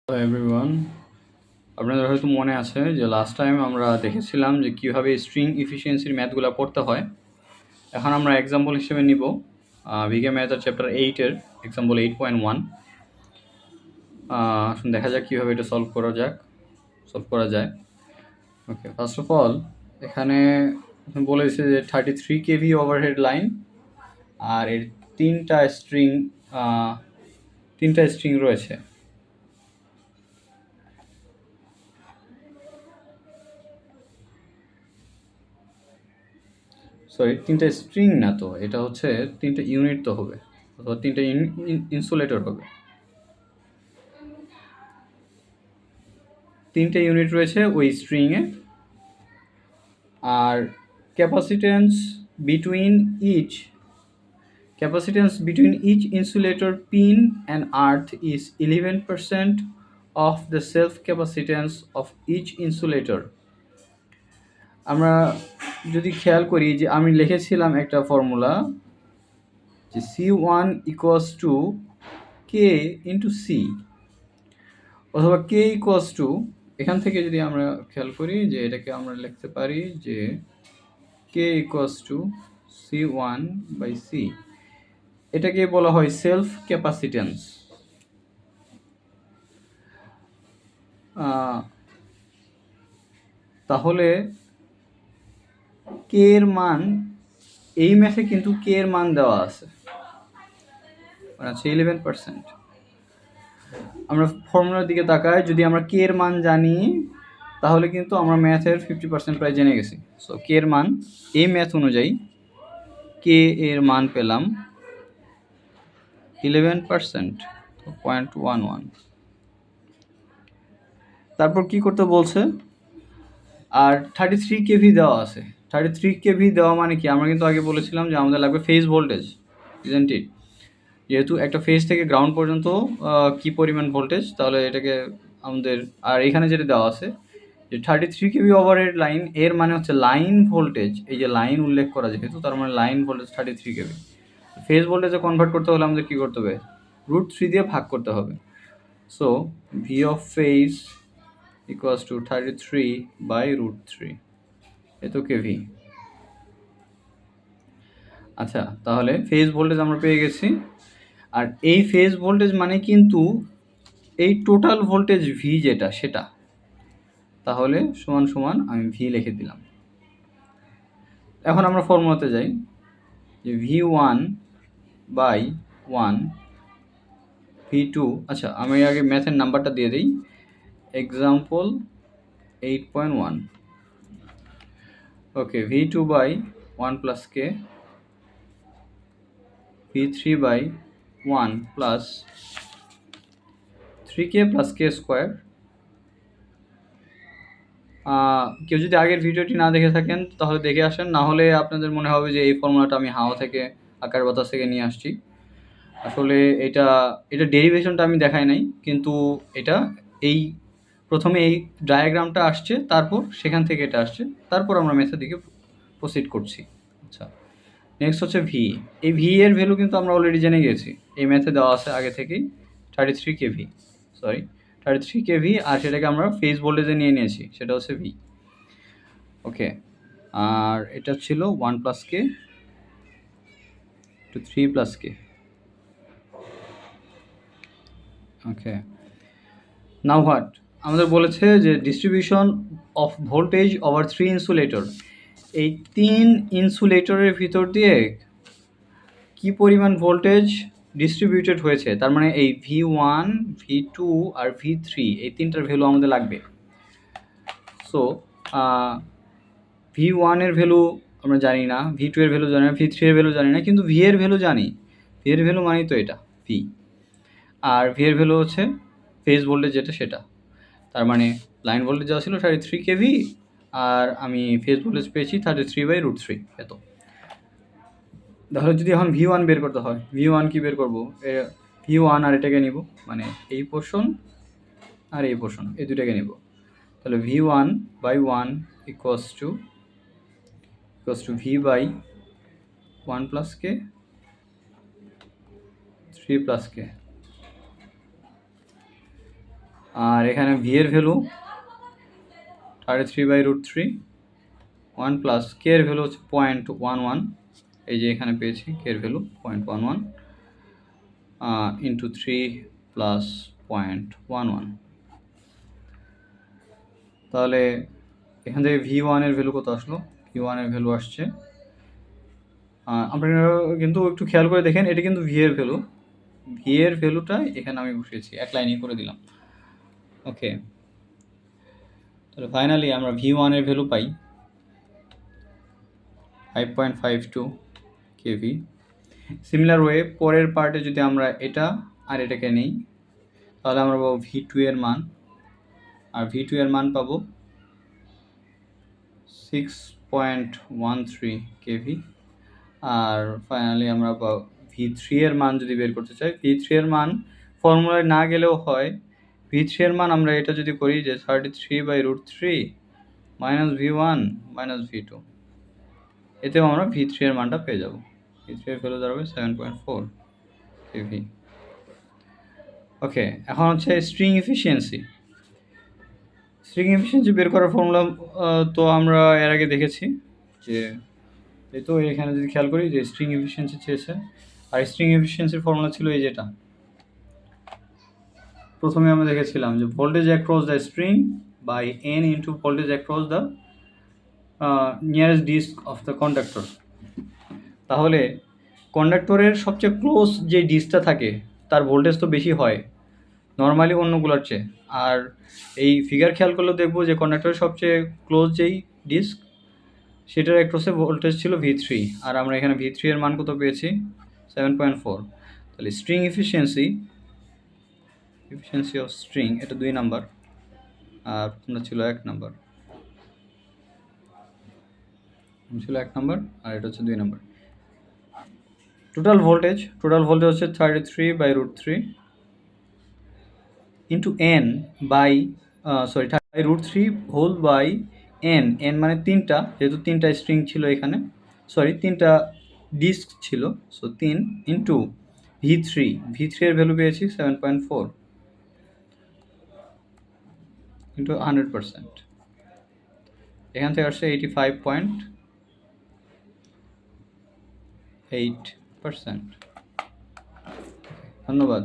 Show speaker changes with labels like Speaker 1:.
Speaker 1: Hello everyone, আপনাদের হয়তো মনে আছে যে লাস্ট টাইম আমরা দেখেছিলাম যে কীভাবে স্ট্রিং ইফিসিয়েন্সির ম্যাথগুলো করতে হয়। এখন আমরা এক্সাম্পল হিসেবে নিব ভিকে ম্যাথের চ্যাপ্টার 8-এর এক্সাম্পল 8.1। আসুন দেখা যাক কীভাবে এটা সলভ করা যায়। ওকে, ফার্স্ট অফ অল এখানে বলেছে যে 33 কেভি ওভারহেড লাইন, আর এর তিনটা স্ট্রিং রয়েছে। সরি, তিনটা স্ট্রিং না তো, এটা হচ্ছে তিনটা ইউনিট তো হবে, অথবা তিনটা ইনসুলেটর হবে। তিনটে ইউনিট রয়েছে ওই স্ট্রিংয়ে, আর capacitance between each insulator pin and earth is 11% of the self capacitance of each insulator. আমরা যদি খেয়াল করি যে আমি লিখেছিলাম একটা ফর্মুলা যে C1 equals to K into C, অথবা কে ইকুয়ালস টু, এখান থেকে যদি আমরা খেয়াল করি যে এটাকে আমরা লিখতে পারি যে K equals to C1 by C. এটাকে বলা হয় সেলফ ক্যাপাসিটেন্স। তাহলে কে এর মান, এই ম্যাথে কিন্তু কে এর মান দেওয়া আছে, মানে 11%। আমরা ফর্মুলার দিকে তাকাই, যদি আমরা কে এর মান জানি তাহলে কিন্তু আমরা ম্যাথের 50% প্রায় জেনে গেছি। সো কে এর মান, এই ম্যাথ অনুযায়ী কে এর মান পেলাম 11%, 0.11। তারপর কি করতে বলছে, আর 33 কেভি দেওয়া আছে। 33 কেভি দেওয়া মানে কি, আমরা কিন্তু আগে বলেছিলাম যে আমাদের লাগবে ফেজ ভোল্টেজ, ইজেন্ট ইট? যেহেতু একটা ফেজ থেকে গ্রাউন্ড পর্যন্ত কি পরিমাণ ভোল্টেজ, তাহলে এটাকে আমাদের, আর এখানে যেটা দেওয়া আছে যে 33 কেভি ওভারহেড লাইন, এর মানে হচ্ছে লাইন ভোল্টেজ। এই যে লাইন উল্লেখ করা যেহেতু, তার মানে লাইন ভোল্টেজ 33 কেভি। ফেজ ভোল্টেজে কনভার্ট করতে হলে আমাদের কী করতে হবে, √3 দিয়ে ভাগ করতে হবে। So V of phase equals to 33 by √3, এত কেভি। আচ্ছা, তাহলে ফেজ ভোল্টেজ আমরা পেয়ে গেছি, আর এই ফেজ ভোল্টেজ মানে কিন্তু এই টোটাল ভোল্টেজ ভি যেটা, সেটা। তাহলে সমান সমান আমি ভি লিখে দিলাম। এখন আমরা ফর্মুলাতে যাই যে V1/1 V2, আচ্ছা আমি আগে ম্যাথের নাম্বারটা দিয়ে দিই, এক্সাম্পল 8.1। ওকে, V2/1 প্লাস কে, V3/1 প্লাস 3k প্লাস কে স্কোয়ার। কেউ যদি আগের ভিডিওটি না দেখে থাকেন তাহলে দেখে আসেন, না হলে আপনাদের মনে হবে যে এই ফর্মুলাটা আমি হাওয়া থেকে, আকার বাতাস থেকে নিয়ে আসছি। আসলে এটা ডেরিভেশনটা আমি দেখাই নাই, কিন্তু এটা এই প্রথমে এই ডায়াগ্রামটা আসছে, তারপর সেখান থেকে এটা আসছে, তারপর আমরা ম্যাথের দিকে প্রসিড করছি। আচ্ছা, নেক্সট হচ্ছে ভি। এই ভি এর ভ্যালু কিন্তু আমরা অলরেডি জেনে গেছি, এই ম্যাথে দেওয়া আছে আগে থেকেই 33 কেভি, সরি 33 কেভি, আর সেটাকে আমরা ফেজ ভোল্টেজে নিয়ে নিয়েছি, সেটা হচ্ছে ভি। ওকে, আর এটা ছিল 1 plus K two 3 plus K. Okay, now what, আমাদের বলেছে যে distribution of voltage over 3 insulator. এই 3 ইনসুলেটরের ভিতর দিয়ে কি পরিমাণ ভোল্টেজ ডিস্ট্রিবিউটেড হয়েছে, তার মানে এই V1, V2 আর V3, এই তিনটার ভ্যালু আমাদের লাগবে। সো V1 এর ভ্যালু আমরা জানি না, V2 এর ভ্যালু জানি না, V3 এর ভ্যালু জানি না, কিন্তু V এর ভ্যালু জানি। V এর ভ্যালু মানেই তো এটা V, আর V এর ভ্যালু হচ্ছে ফেজ ভোল্টেজ যেটা, সেটা। তার মানে লাইন ভোল্টেজ দেওয়া ছিল 33 কেভি, আর আমি ফেজ ভোল্টেজ পেয়েছি 33/√3, এত। তাহলে যদি এখন V1 বের করতে হয়, V1 কি বের করবো, V1 আর এটাকে নিব, মানে এই পোর্শন আর এই পোর্শন, এই দুটাকে নিব। তাহলে V1/1 equals to V/1 plus K 3 plus K. আর এখানে ভি এর ভ্যালু 33/√3, 1 প্লাস কে এর ভ্যালু হচ্ছে 0.11, এই যে এখানে পেয়েছি কে এর ভ্যালু 0.11 ইন্টু 3 প্লাস 0.11। তাহলে এখান থেকে V1 এর ভ্যালু কত আসলো? V1 এর ভ্যালু আসছে, আপনারা কিন্তু একটু খেয়াল করে দেখেন, এটা কিন্তু ভি এর ভ্যালু, ভি এর ভ্যালুটা এখানে আমি বসিয়েছি, এক লাইনই করে দিলাম। ওকে, তাহলে ফাইনালি আমরা V1 এর ভ্যালু পাই 5.52 কেভি। সিমিলার ওয়ে পরের পার্টে যদি আমরা এটা আর এটাকে নিই, তাহলে আমরা পাবো V2 এর মান, আর V2 এর মান পাবো 6.13 কেভি। আর ফাইনালি আমরা V3 এর মান যদি বের করতে চাই, V3 এর মান ফর্মুলায় না গেলেও হয়। V3 এর মান আমরা এটা যদি করি যে 33/√3 মাইনাস V1 মাইনাস V2, এতেও আমরা V3 এর মানটা পেয়ে যাব। V3 এর ভ্যালু দাঁড়াবে 7.4 কেভি। ওকে, এখন হচ্ছে স্ট্রিং এফিসিয়েন্সি। স্ট্রিং এফিসিয়েন্সি বের করার ফর্মুলা তো আমরা এর আগে দেখেছি, যে এই তো এখানে যদি খেয়াল করি যে স্ট্রিং এফিসিয়েন্সি চেয়েছে, আর স্ট্রিং এফিসিয়েন্সির ফর্মুলা ছিল এই যেটা প্রথমে আমরা দেখেছিলাম, যে voltage across the string by N into voltage across the nearest disc of the conductor. তাহলে কন্ডাক্টরের সবচেয়ে ক্লোজ যে ডিস্কটা থাকে তার ভোল্টেজ তো বেশি হয় নর্মালি অন্যগুলোর চেয়ে। আর এই ফিগার খেয়াল করলেও দেখবো যে কন্ডাক্টরের সবচেয়ে ক্লোজ যেই ডিস্ক সেটার অ্যাক্রসে ভোল্টেজ ছিল V3, আর আমরা এখানে V3 এর মান কত পেয়েছি? 7.4। তাহলে স্ট্রিং এফিসিয়েন্সি অফ স্ট্রিং, এটা 2 নাম্বার, আর প্রথমটা ছিল 1 নাম্বার, ছিল 1 নাম্বার, আর এটা হচ্ছে 2 নাম্বার। টোটাল ভোল্টেজ হচ্ছে 33/√3 into N by √3 whole by N, N মানে 3টা, যেহেতু 3টা স্ট্রিং ছিল এখানে, তিনটা ডিস্ক ছিল, সো 3 ইন্টু V3 এর ভ্যালু পেয়েছি 7.4 ইন্টু 100%, এখান থেকে আসছে 85.8%। ধন্যবাদ।